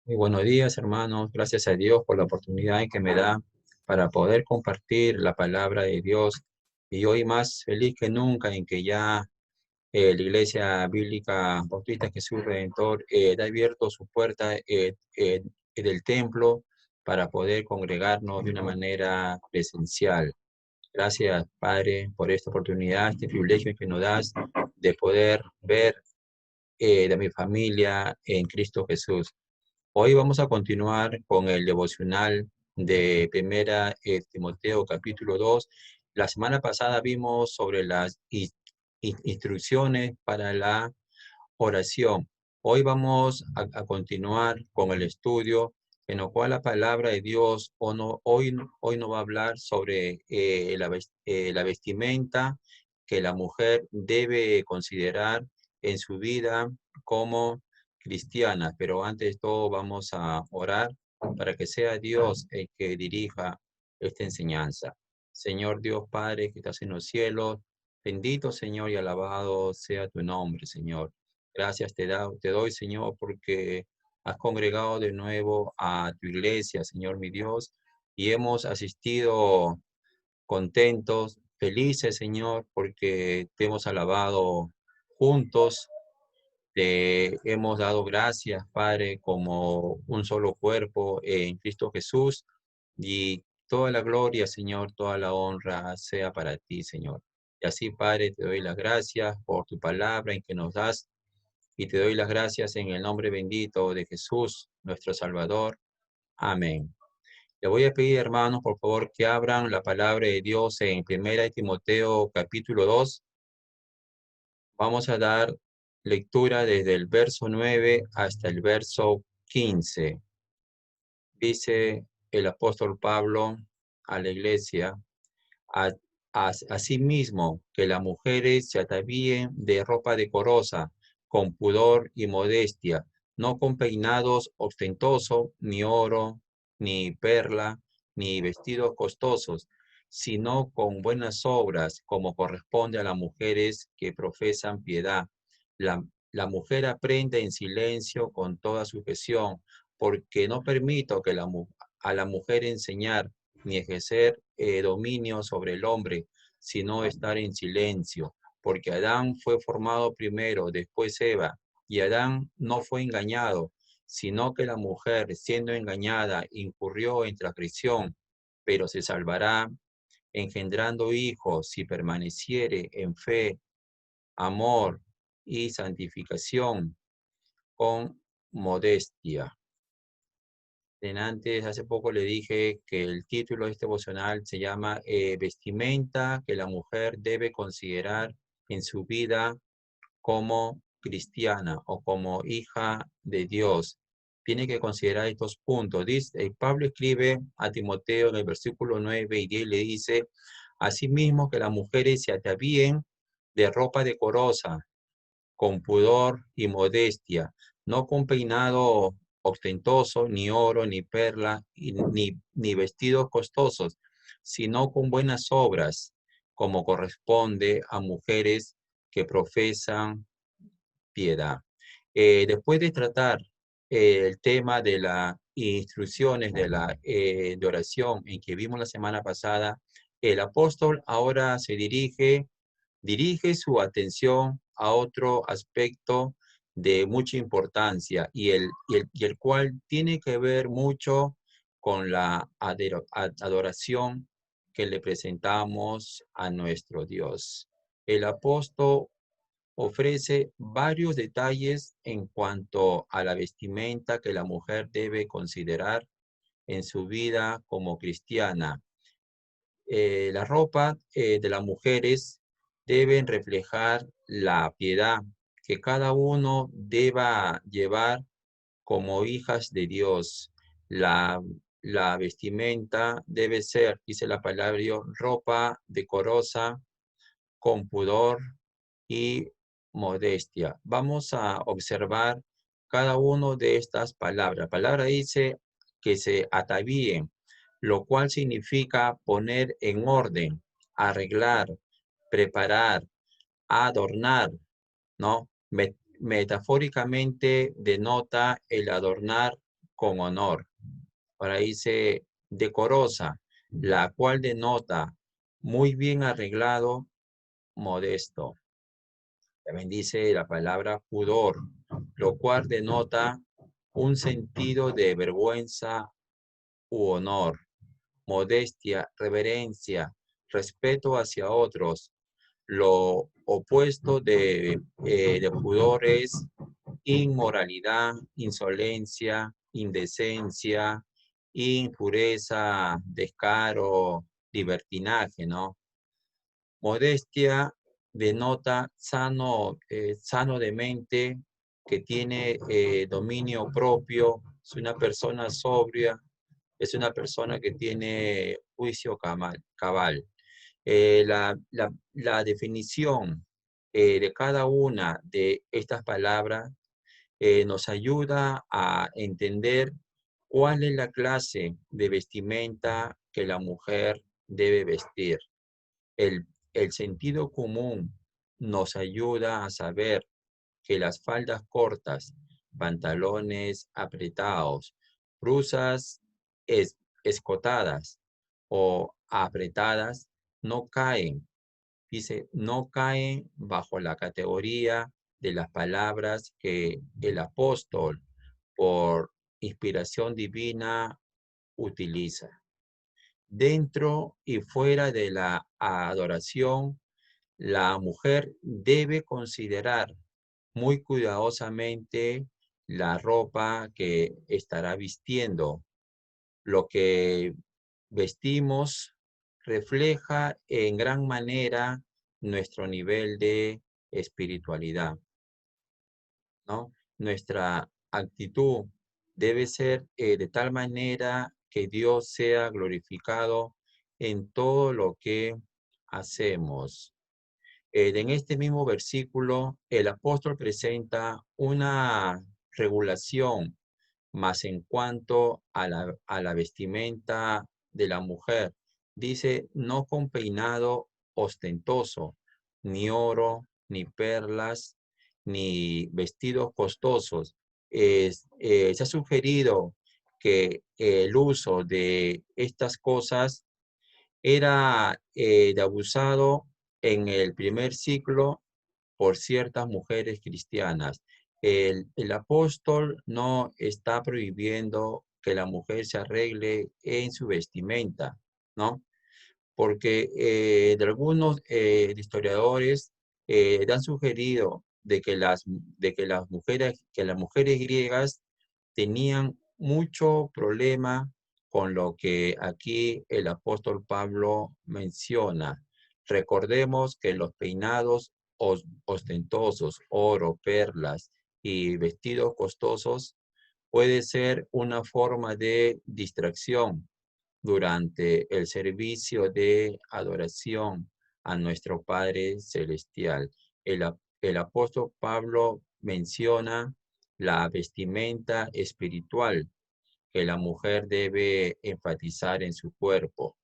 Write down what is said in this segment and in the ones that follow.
Muy buenos días, hermanos. Gracias a Dios por la oportunidad que me da para poder compartir la palabra de Dios. Y hoy más feliz que nunca en que ya la Iglesia Bíblica Bautista Jesús Redentor ha abierto su puerta del templo para poder congregarnos de una manera presencial. Gracias, Padre, por esta oportunidad, este privilegio que nos das de poder ver de mi familia en Cristo Jesús. Hoy vamos a continuar con el devocional de Primera Timoteo capítulo 2. La semana pasada vimos sobre las instrucciones para la oración. Hoy vamos a continuar con el estudio en lo cual la palabra de Dios hoy no va a hablar sobre la vestimenta que la mujer debe considerar en su vida como cristiana. Pero antes de todo vamos a orar para que sea Dios el que dirija esta enseñanza. Señor Dios Padre que estás en los cielos, bendito Señor y alabado sea tu nombre, Señor. Gracias te doy, Señor, porque has congregado de nuevo a tu iglesia, Señor mi Dios, y hemos asistido contentos, felices, Señor, porque te hemos alabado juntos, te hemos dado gracias, Padre, como un solo cuerpo en Cristo Jesús, y toda la gloria, Señor, toda la honra sea para ti, Señor. Y así, Padre, te doy las gracias por tu palabra en que nos das y te doy las gracias en el nombre bendito de Jesús, nuestro Salvador. Amén. Le voy a pedir, hermanos, por favor, que abran la palabra de Dios en 1 Timoteo capítulo 2. Vamos a dar lectura desde el verso 9 hasta el verso 15. Dice el apóstol Pablo a la iglesia, a, asimismo que las mujeres se atavíen de ropa decorosa, con pudor y modestia, no con peinados ostentosos, ni oro, ni perla, ni vestidos costosos, sino con buenas obras, como corresponde a las mujeres que profesan piedad. La, la mujer aprende en silencio con toda sujeción, porque no permito que a la mujer enseñar ni ejercer dominio sobre el hombre, sino estar en silencio, porque Adán fue formado primero, después Eva, y Adán no fue engañado, sino que la mujer, siendo engañada, incurrió en transgresión, pero se salvará engendrando hijos si permaneciere en fe, amor y santificación con modestia. Antes, hace poco le dije que el título de este devocional se llama Vestimenta que la mujer debe considerar en su vida como cristiana o como hija de Dios. Tiene que considerar estos puntos. Pablo escribe a Timoteo en el versículo 9 y 10, le dice, asimismo que las mujeres se atavíen de ropa decorosa, con pudor y modestia, no con peinado ostentoso, ni oro, ni perla, ni vestidos costosos, sino con buenas obras, como corresponde a mujeres que profesan piedad. Después de tratar el tema de las instrucciones de oración en que vimos la semana pasada, el apóstol ahora dirige su atención a otro aspecto de mucha importancia y el cual tiene que ver mucho con la adoración que le presentamos a nuestro Dios. El apóstol ofrece varios detalles en cuanto a la vestimenta que la mujer debe considerar en su vida como cristiana. La ropa de las mujeres deben reflejar la piedad que cada uno deba llevar como hijas de Dios. La, la vestimenta debe ser, dice la palabra de Dios, ropa decorosa, con pudor y modestia. Vamos a observar cada uno de estas palabras. La palabra dice que se atavíen, lo cual significa poner en orden, arreglar, preparar, adornar, ¿no? Metafóricamente denota el adornar con honor. Ahora dice decorosa, la cual denota muy bien arreglado, modesto. También dice la palabra pudor, lo cual denota un sentido de vergüenza u honor, modestia, reverencia, respeto hacia otros. Lo opuesto de pudor es inmoralidad, insolencia, indecencia, impureza, descaro, libertinaje, ¿no? Modestia denota sano de mente, que tiene dominio propio, es una persona sobria, es una persona que tiene juicio cabal. La definición de cada una de estas palabras nos ayuda a entender cuál es la clase de vestimenta que la mujer debe vestir. El sentido común nos ayuda a saber que las faldas cortas, pantalones apretados, blusas escotadas o apretadas no caen, dice, no caen bajo la categoría de las palabras que el apóstol, por inspiración divina, utiliza. Dentro y fuera de la adoración, la mujer debe considerar muy cuidadosamente la ropa que estará vistiendo. Lo que vestimos refleja en gran manera nuestro nivel de espiritualidad, ¿no? Nuestra actitud debe ser de tal manera que Dios sea glorificado en todo lo que hacemos. En este mismo versículo, el apóstol presenta una regulación más en cuanto a la vestimenta de la mujer. Dice, no con peinado ostentoso, ni oro, ni perlas, ni vestidos costosos. Se ha sugerido que el uso de estas cosas era de abusado en el primer siglo por ciertas mujeres cristianas. El apóstol no está prohibiendo que la mujer se arregle en su vestimenta, ¿no? Porque de algunos historiadores han sugerido que las mujeres griegas tenían mucho problema con lo que aquí el apóstol Pablo menciona. Recordemos que los peinados ostentosos, oro, perlas y vestidos costosos puede ser una forma de distracción durante el servicio de adoración a nuestro Padre Celestial. El apóstol Pablo menciona la vestimenta espiritual que la mujer debe enfatizar en su cuerpo,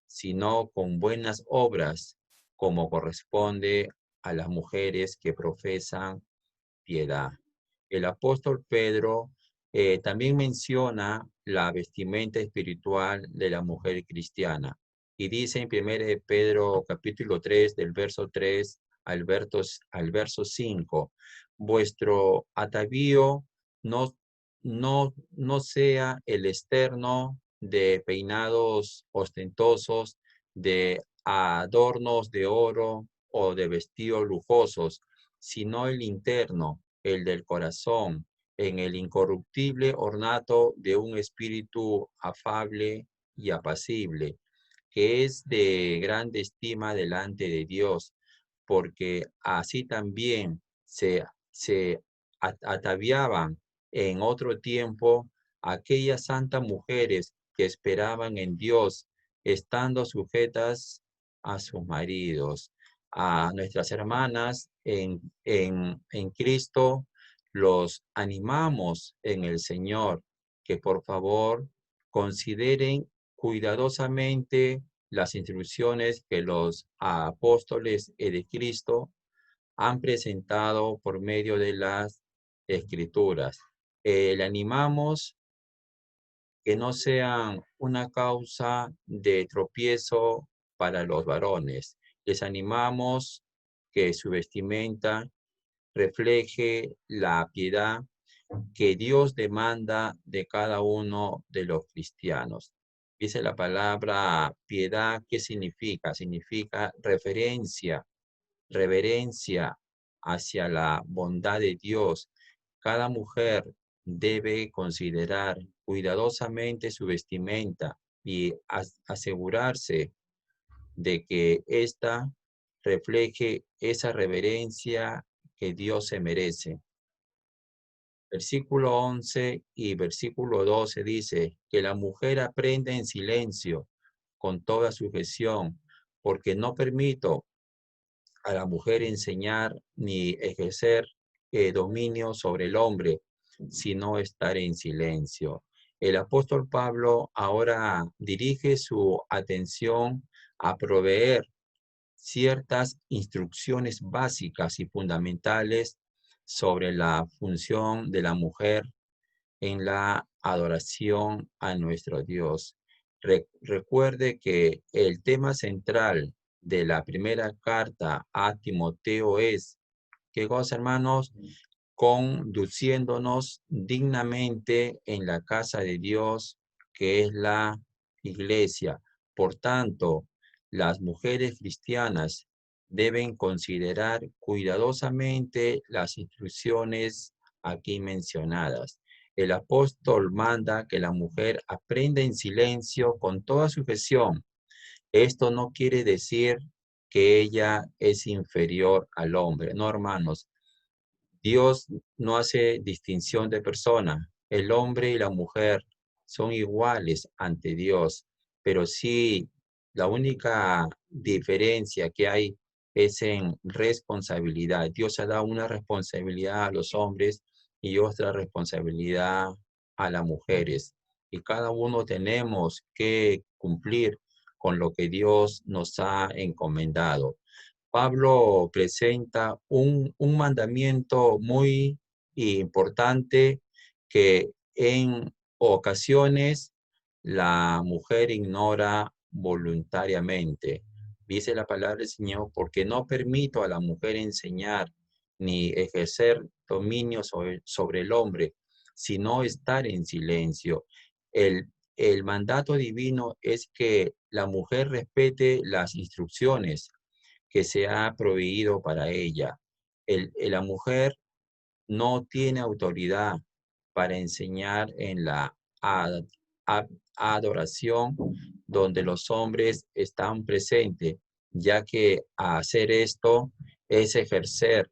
sino con buenas obras, como corresponde a las mujeres que profesan piedad. El apóstol Pedro también menciona la vestimenta espiritual de la mujer cristiana y dice en 1 de Pedro capítulo 3 del verso 3 al verso 5, vuestro atavío no sea el externo de peinados ostentosos, de adornos de oro o de vestidos lujosos, sino el interno, el del corazón, en el incorruptible ornato de un espíritu afable y apacible, que es de grande estima delante de Dios, porque así también se ataviaban en otro tiempo aquellas santas mujeres que esperaban en Dios, estando sujetas a sus maridos. A nuestras hermanas en Cristo los animamos en el Señor, que por favor consideren cuidadosamente las instrucciones que los apóstoles de Cristo han presentado por medio de las Escrituras. Le animamos que no sean una causa de tropiezo para los varones. Les animamos que su vestimenta refleje la piedad que Dios demanda de cada uno de los cristianos. Dice la palabra piedad, ¿qué significa? Significa reverencia hacia la bondad de Dios. Cada mujer debe considerar cuidadosamente su vestimenta y asegurarse de que ésta refleje esa reverencia que Dios se merece. Versículo 11 y versículo 12 dice que la mujer aprenda en silencio con toda sujeción, porque no permito a la mujer enseñar ni ejercer dominio sobre el hombre, sino estar en silencio. El apóstol Pablo ahora dirige su atención a proveer ciertas instrucciones básicas y fundamentales sobre la función de la mujer en la adoración a nuestro Dios. Recuerde que el tema central de la primera carta a Timoteo es, ¿qué cosa, hermanos? Conduciéndonos dignamente en la casa de Dios, que es la iglesia. Por tanto, las mujeres cristianas deben considerar cuidadosamente las instrucciones aquí mencionadas. El apóstol manda que la mujer aprenda en silencio con toda sujeción. Esto no quiere decir que ella es inferior al hombre, no, hermanos. Dios no hace distinción de persona. El hombre y la mujer son iguales ante Dios, pero sí la única diferencia que hay es en responsabilidad. Dios ha dado una responsabilidad a los hombres y otra responsabilidad a las mujeres. Y cada uno tenemos que cumplir con lo que Dios nos ha encomendado. Pablo presenta un mandamiento muy importante que en ocasiones la mujer ignora voluntariamente. Dice la palabra del Señor, porque no permito a la mujer enseñar ni ejercer dominio sobre el hombre, sino estar en silencio. El mandato divino es que la mujer respete las instrucciones que se ha proveído para ella. La mujer no tiene autoridad para enseñar en la adoración donde los hombres están presentes, ya que hacer esto es ejercer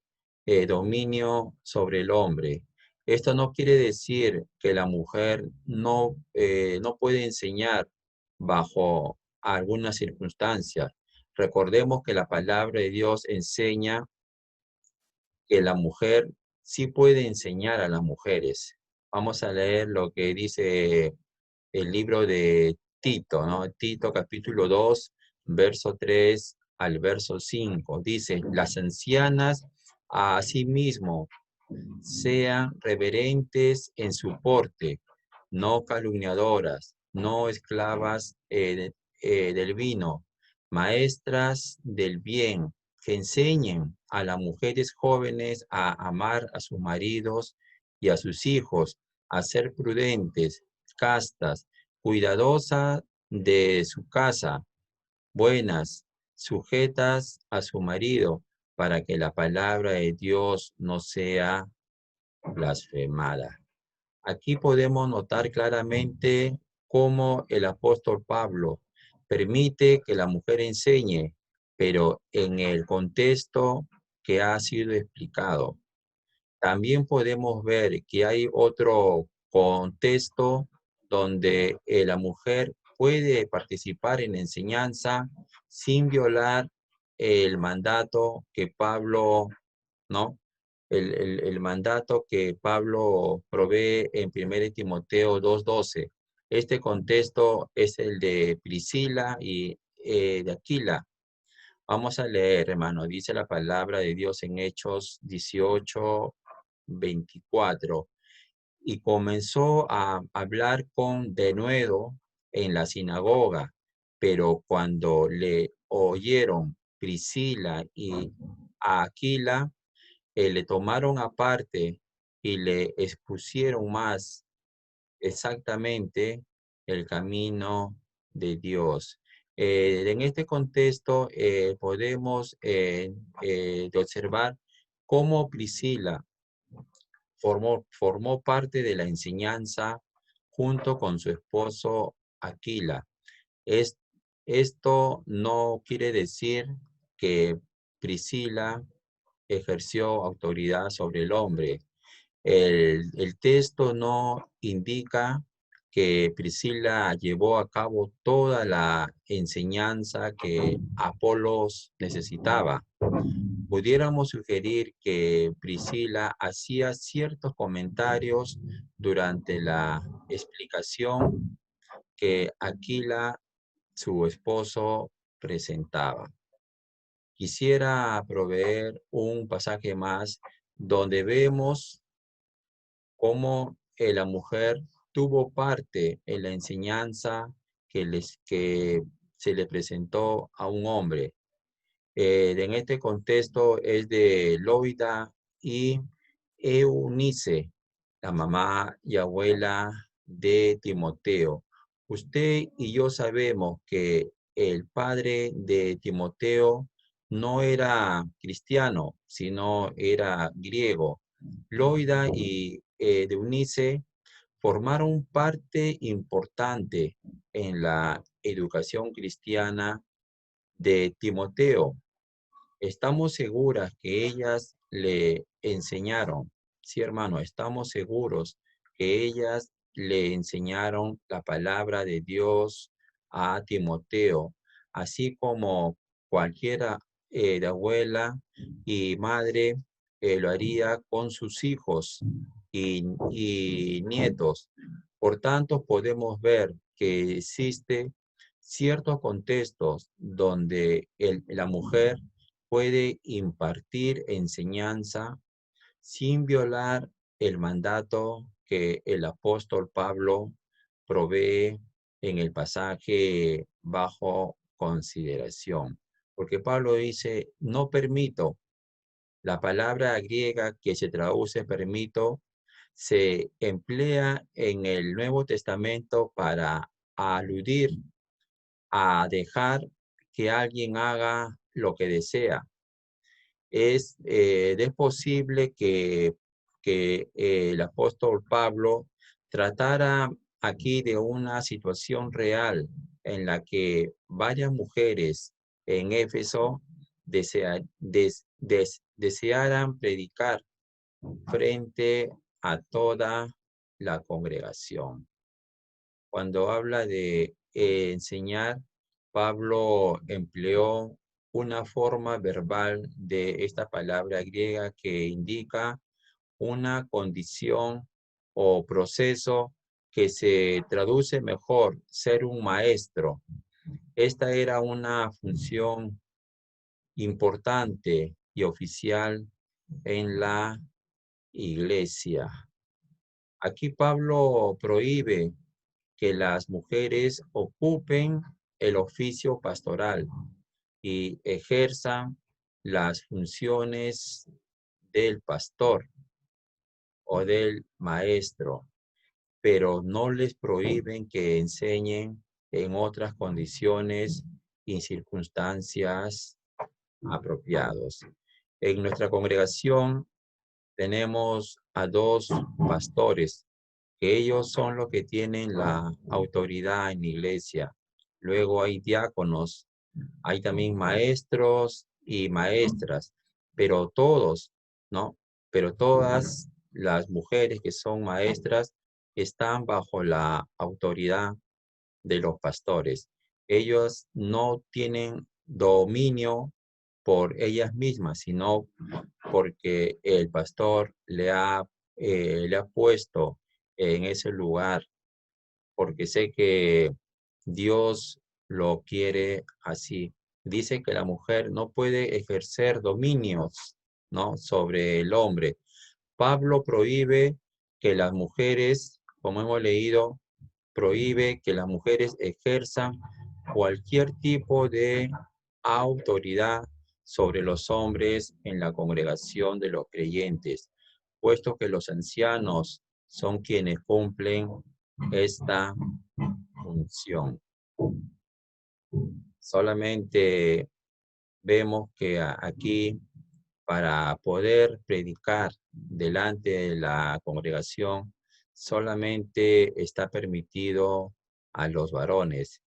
dominio sobre el hombre. Esto no quiere decir que la mujer no puede enseñar bajo algunas circunstancias. Recordemos que la palabra de Dios enseña que la mujer sí puede enseñar a las mujeres. Vamos a leer lo que dice el libro de Tito, ¿no? Tito capítulo 2, verso 3 al verso 5. Dice, las ancianas a sí mismo sean reverentes en su porte, no calumniadoras, no esclavas del vino, maestras del bien, que enseñen a las mujeres jóvenes a amar a sus maridos y a sus hijos, a ser prudentes, castas, cuidadosas de su casa, buenas, sujetas a su marido, para que la palabra de Dios no sea blasfemada. Aquí podemos notar claramente cómo el apóstol Pablo permite que la mujer enseñe, pero en el contexto que ha sido explicado. También podemos ver que hay otro contexto donde la mujer puede participar en la enseñanza sin violar el mandato que Pablo, ¿no? El mandato que Pablo provee en 1 Timoteo 2:12. Este contexto es el de Priscila y de Aquila. Vamos a leer, hermano, dice la palabra de Dios en Hechos 18:24. y comenzó a hablar con denuedo en la sinagoga. Pero cuando le oyeron Priscila y Aquila, le tomaron aparte y le expusieron más exactamente el camino de Dios. En este contexto podemos de observar cómo Priscila formó parte de la enseñanza junto con su esposo Aquila. Es, Esto no quiere decir que Priscila ejerció autoridad sobre el hombre. El texto no indica que Priscila llevó a cabo toda la enseñanza que Apolos necesitaba. Pudiéramos sugerir que Priscila hacía ciertos comentarios durante la explicación que Aquila, su esposo, presentaba. Quisiera proveer un pasaje más donde vemos cómo la mujer tuvo parte en la enseñanza que se le presentó a un hombre. En este contexto es de Loida y Eunice, la mamá y abuela de Timoteo. Usted y yo sabemos que el padre de Timoteo no era cristiano, sino era griego. Loida y Eunice formaron parte importante en la educación cristiana de Timoteo. Estamos seguras que ellas le enseñaron, sí, hermano, estamos seguros que ellas le enseñaron la palabra de Dios a Timoteo, así como cualquiera de abuela y madre lo haría con sus hijos y nietos. Por tanto, podemos ver que existe ciertos contextos donde la mujer puede impartir enseñanza sin violar el mandato que el apóstol Pablo provee en el pasaje bajo consideración. Porque Pablo dice, no permito. La palabra griega que se traduce permito se emplea en el Nuevo Testamento para aludir a dejar que alguien haga lo que desea. Es posible que el apóstol Pablo tratara aquí de una situación real en la que varias mujeres en Éfeso desearan predicar frente a toda la congregación. Cuando habla de enseñar, Pablo empleó una forma verbal de esta palabra griega que indica una condición o proceso que se traduce mejor, ser un maestro. Esta era una función importante y oficial en la iglesia. Aquí Pablo prohíbe que las mujeres ocupen el oficio pastoral y ejerzan las funciones del pastor o del maestro, pero no les prohíben que enseñen en otras condiciones y circunstancias apropiadas. En nuestra congregación tenemos a dos pastores, que ellos son los que tienen la autoridad en la iglesia. Luego hay diáconos, hay también maestros y maestras, pero todos, ¿no? Pero todas las mujeres que son maestras están bajo la autoridad de los pastores. Ellos no tienen dominio por ellas mismas, sino porque el pastor le ha puesto en ese lugar, porque sé que Dios lo quiere así. Dice que la mujer no puede ejercer dominios, ¿no?, sobre el hombre. Pablo prohíbe que las mujeres, como hemos leído, prohíbe que las mujeres ejerzan cualquier tipo de autoridad sobre los hombres en la congregación de los creyentes, puesto que los ancianos son quienes cumplen esta función. Solamente vemos que aquí, para poder predicar delante de la congregación, solamente está permitido a los varones,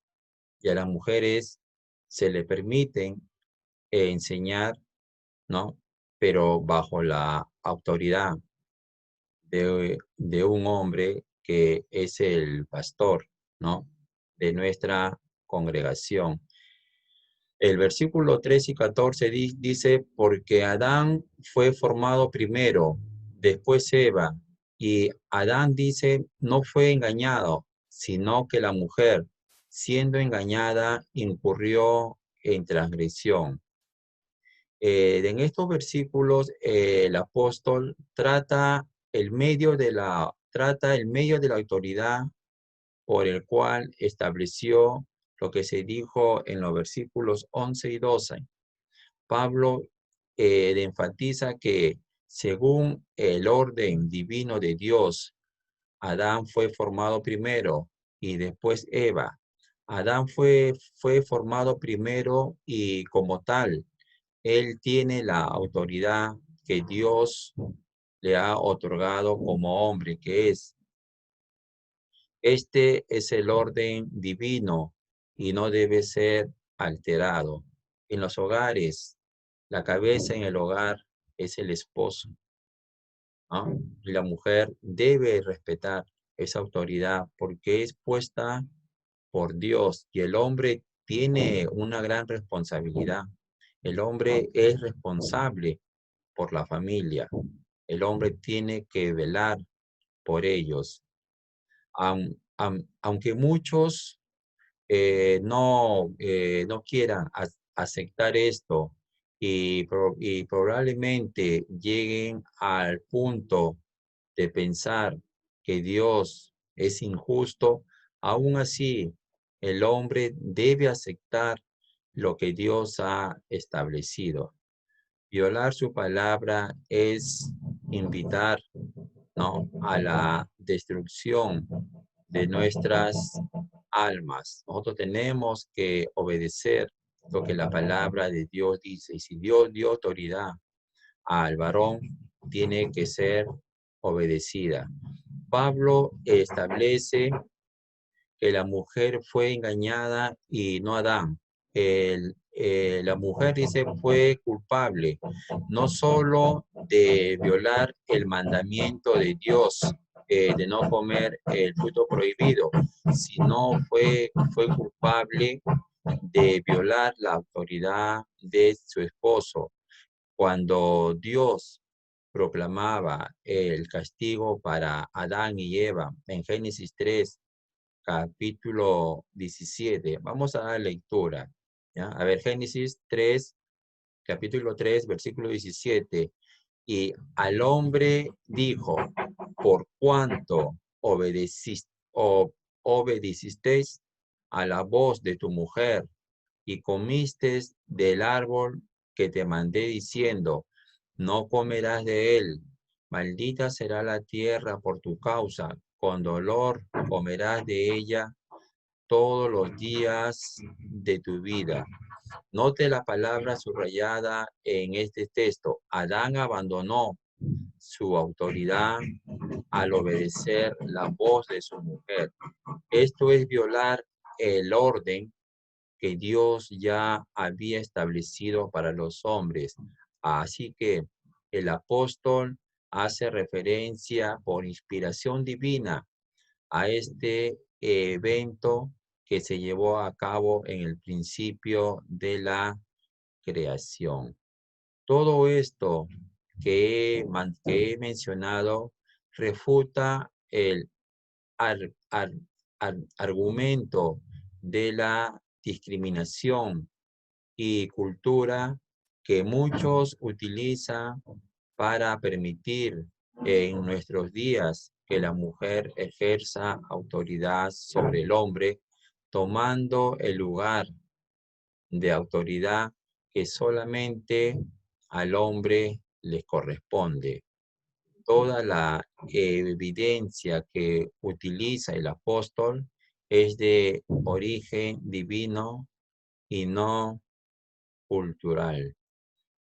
y a las mujeres se le permiten enseñar, ¿no? Pero bajo la autoridad de un hombre que es el pastor, ¿no? De nuestra congregación. El versículo 13 y 14 dice, porque Adán fue formado primero, después Eva, y Adán dice, no fue engañado, sino que la mujer, siendo engañada, incurrió en transgresión. En estos versículos, el apóstol trata trata el medio de la autoridad por el cual estableció lo que se dijo en los versículos 11 y 12. Pablo enfatiza que según el orden divino de Dios, Adán fue formado primero y después Eva. Adán fue formado primero y como tal, él tiene la autoridad que Dios le ha otorgado como hombre, que es este es el orden divino y no debe ser alterado. En los hogares, la cabeza en el hogar es el esposo, ¿no? Y la mujer debe respetar esa autoridad porque es puesta por Dios y el hombre tiene una gran responsabilidad. El hombre es responsable por la familia. El hombre tiene que velar por ellos. Aunque muchos no quieran aceptar esto y probablemente lleguen al punto de pensar que Dios es injusto, aún así el hombre debe aceptar lo que Dios ha establecido. Violar su palabra es invitar, ¿no?, a la destrucción de nuestras almas. Nosotros tenemos que obedecer lo que la palabra de Dios dice. Y si Dios dio autoridad al varón, tiene que ser obedecida. Pablo establece que la mujer fue engañada y no Adán. La mujer, dice, fue culpable no solo de violar el mandamiento de Dios, de no comer el fruto prohibido, sino fue culpable de violar la autoridad de su esposo. Cuando Dios proclamaba el castigo para Adán y Eva en Génesis 3, capítulo 17. Vamos a dar lectura, ¿ya? A ver, Génesis 3, capítulo 3, versículo 17. Y al hombre dijo, por cuanto obedecisteis a la voz de tu mujer y comisteis del árbol que te mandé diciendo, no comerás de él, maldita será la tierra por tu causa, con dolor comerás de ella todos los días de tu vida. Note la palabra subrayada en este texto. Adán abandonó su autoridad al obedecer la voz de su mujer. Esto es violar el orden que Dios ya había establecido para los hombres. Así que el apóstol hace referencia por inspiración divina a este evento que se llevó a cabo en el principio de la creación. Todo esto que he mencionado refuta el argumento de la discriminación y cultura que muchos utilizan para permitir en nuestros días que la mujer ejerza autoridad sobre el hombre, tomando el lugar de autoridad que solamente al hombre le corresponde. Toda la evidencia que utiliza el apóstol es de origen divino y no cultural.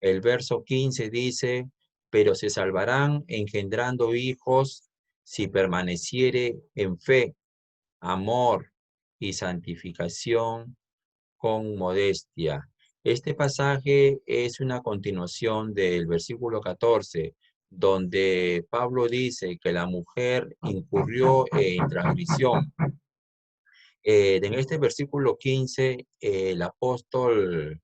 El verso 15 dice, pero se salvarán engendrando hijos si permaneciere en fe, amor y santificación con modestia. Este pasaje es una continuación del versículo 14, donde Pablo dice que la mujer incurrió en transgresión. En este versículo 15, el apóstol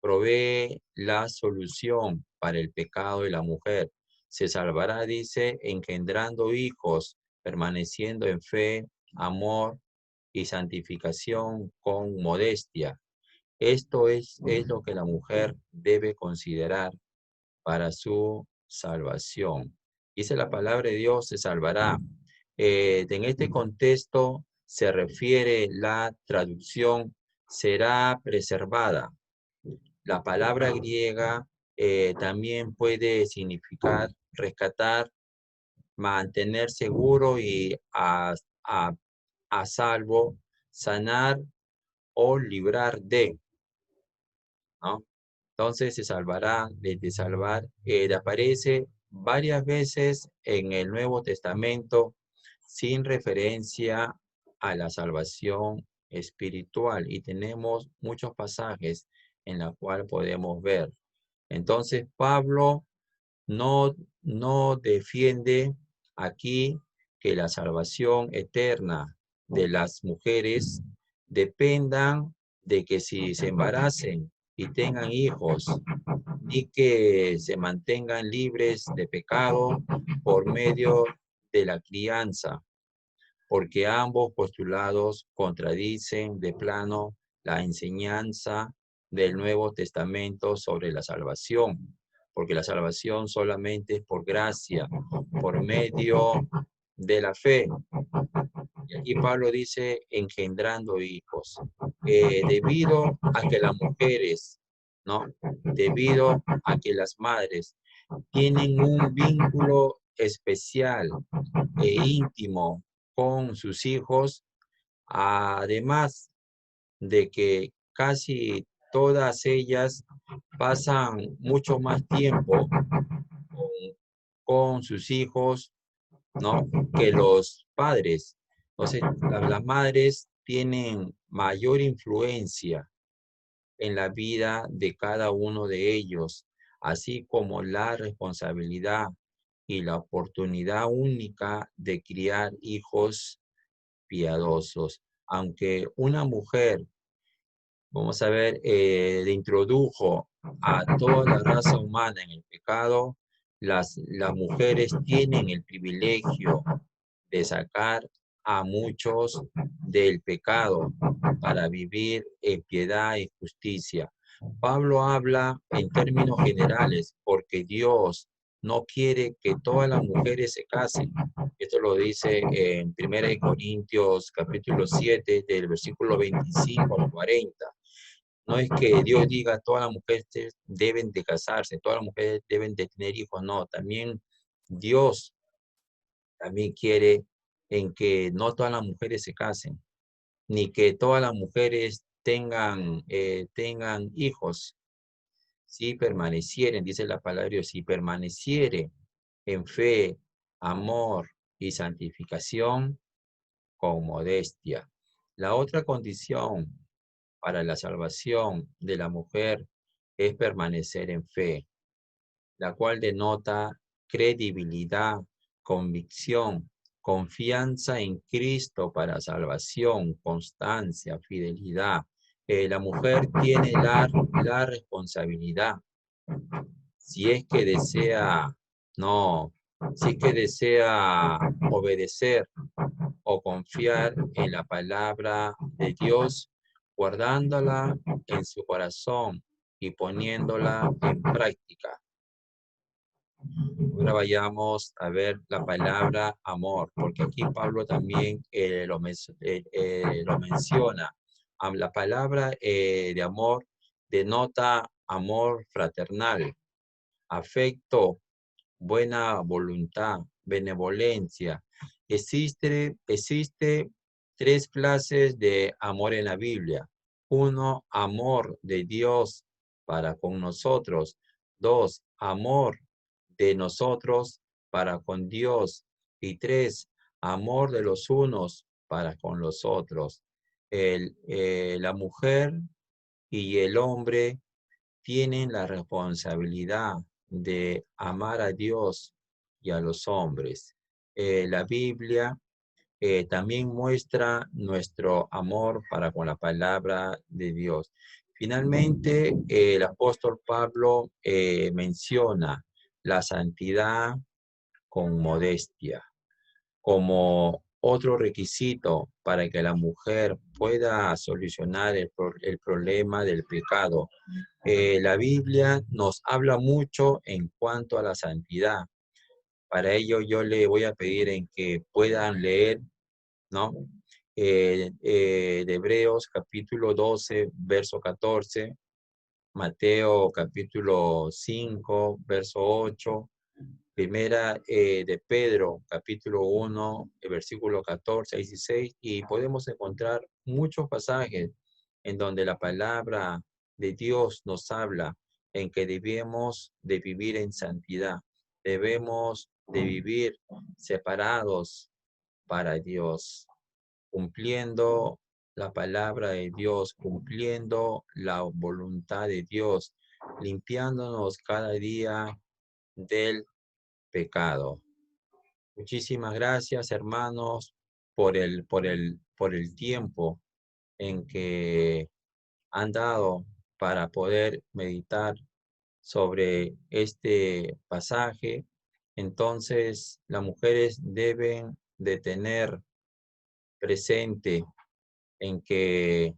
provee la solución para el pecado de la mujer. Se salvará, dice, engendrando hijos, permaneciendo en fe, amor y santificación con modestia. Esto es lo que la mujer debe considerar para su salvación. Dice la palabra de Dios, se salvará. En este contexto se refiere la traducción será preservada. La palabra griega también puede significar rescatar, mantener seguro y a salvo, sanar o librar de, ¿no? Entonces se salvará de salvar. Aparece varias veces en el Nuevo Testamento sin referencia a la salvación espiritual. Y tenemos muchos pasajes en los cuales podemos ver. Entonces Pablo no defiende aquí que la salvación eterna de las mujeres dependan de que si se embaracen y tengan hijos y que se mantengan libres de pecado por medio de la crianza, porque ambos postulados contradicen de plano la enseñanza del Nuevo Testamento sobre la salvación, porque la salvación solamente es por gracia, por medio de la fe. Y aquí Pablo dice engendrando hijos, debido a que las mujeres, ¿no? Debido a que las madres tienen un vínculo especial e íntimo con sus hijos, además de que casi todas ellas pasan mucho más tiempo con sus hijos, ¿no? Que los padres. Entonces, las madres tienen mayor influencia en la vida de cada uno de ellos, así como la responsabilidad y la oportunidad única de criar hijos piadosos. Aunque una mujer, vamos a ver, le introdujo a toda la raza humana en el pecado, las mujeres tienen el privilegio de sacar a muchos del pecado para vivir en piedad y justicia. Pablo habla en términos generales porque Dios no quiere que todas las mujeres se casen. Esto lo dice en 1 Corintios capítulo 7 del versículo 25 al 40. No es que Dios diga todas las mujeres deben de casarse, todas las mujeres deben de tener hijos, no, también Dios también quiere en que no todas las mujeres se casen, ni que todas las mujeres tengan hijos. Si permanecieren, dice la palabra de Dios, si permaneciere en fe, amor y santificación con modestia. La otra condición para la salvación de la mujer es permanecer en fe, la cual denota credibilidad, convicción, confianza en Cristo para salvación, constancia, fidelidad. La mujer tiene la responsabilidad, si es que desea, no, si es que desea obedecer o confiar en la palabra de Dios, guardándola en su corazón y poniéndola en práctica. Ahora vayamos a ver la palabra amor, porque aquí Pablo también lo menciona. La palabra de amor denota amor fraternal, afecto, buena voluntad, benevolencia. Existe tres clases de amor en la Biblia. Uno, amor de Dios para con nosotros. Dos, amor de nosotros para con Dios. Y tres, amor de los unos para con los otros. La mujer y el hombre tienen la responsabilidad de amar a Dios y a los hombres. La Biblia también muestra nuestro amor para con la palabra de Dios. Finalmente, el apóstol Pablo menciona la santidad con modestia como otro requisito para que la mujer pueda solucionar el problema del pecado. La Biblia nos habla mucho en cuanto a la santidad. Para ello yo le voy a pedir en que puedan leer, ¿no? De Hebreos capítulo 12, verso 14, Mateo capítulo 5, verso 8, Primera de Pedro, capítulo 1, versículo 14 a 16, y podemos encontrar muchos pasajes en donde la palabra de Dios nos habla en que debemos de vivir en santidad, debemos de vivir separados para Dios, cumpliendo la palabra de Dios, cumpliendo la voluntad de Dios, limpiándonos cada día del pecado. Muchísimas gracias, hermanos, por el tiempo en que han dado para poder meditar sobre este pasaje. Entonces, las mujeres deben de tener presente en que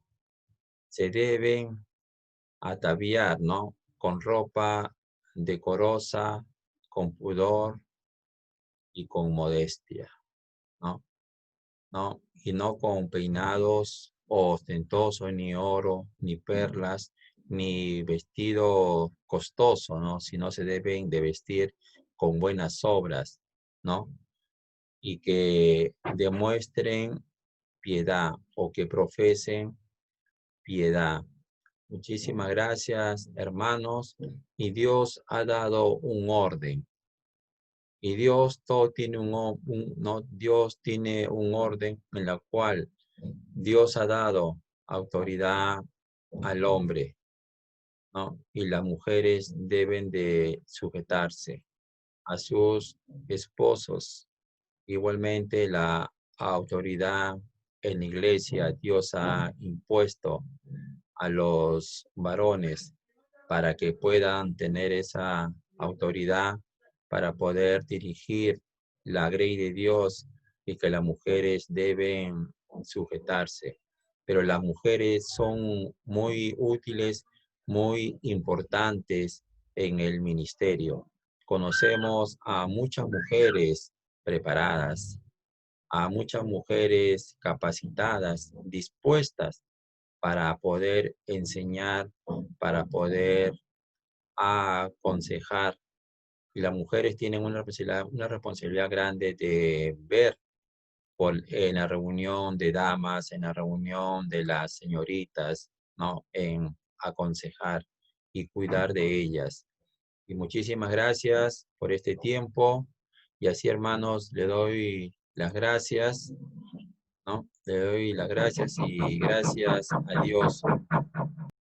se deben ataviar, ¿no? Con ropa decorosa, con pudor y con modestia, ¿no? ¿No? Y no con peinados ostentosos, ni oro, ni perlas, ni vestido costoso, ¿no? Sino se deben de vestir con buenas obras, ¿no? Y que demuestren piedad o que profesen piedad. Muchísimas gracias, hermanos. Y Dios ha dado un orden. Y Dios todo tiene no, Dios tiene un orden en la cual Dios ha dado autoridad al hombre, ¿no? Y las mujeres deben de sujetarse a sus esposos. Igualmente la autoridad en la iglesia Dios ha impuesto a los varones para que puedan tener esa autoridad para poder dirigir la grey de Dios y que las mujeres deben sujetarse. Pero las mujeres son muy útiles, muy importantes en el ministerio. Conocemos a muchas mujeres preparadas, a muchas mujeres capacitadas, dispuestas para poder enseñar, para poder aconsejar. Y las mujeres tienen una responsabilidad grande de ver en la reunión de damas, en la reunión de las señoritas, ¿no? En aconsejar y cuidar de ellas. Y muchísimas gracias por este tiempo. Y así, hermanos, le doy las gracias, ¿no? Le doy las gracias y gracias a Dios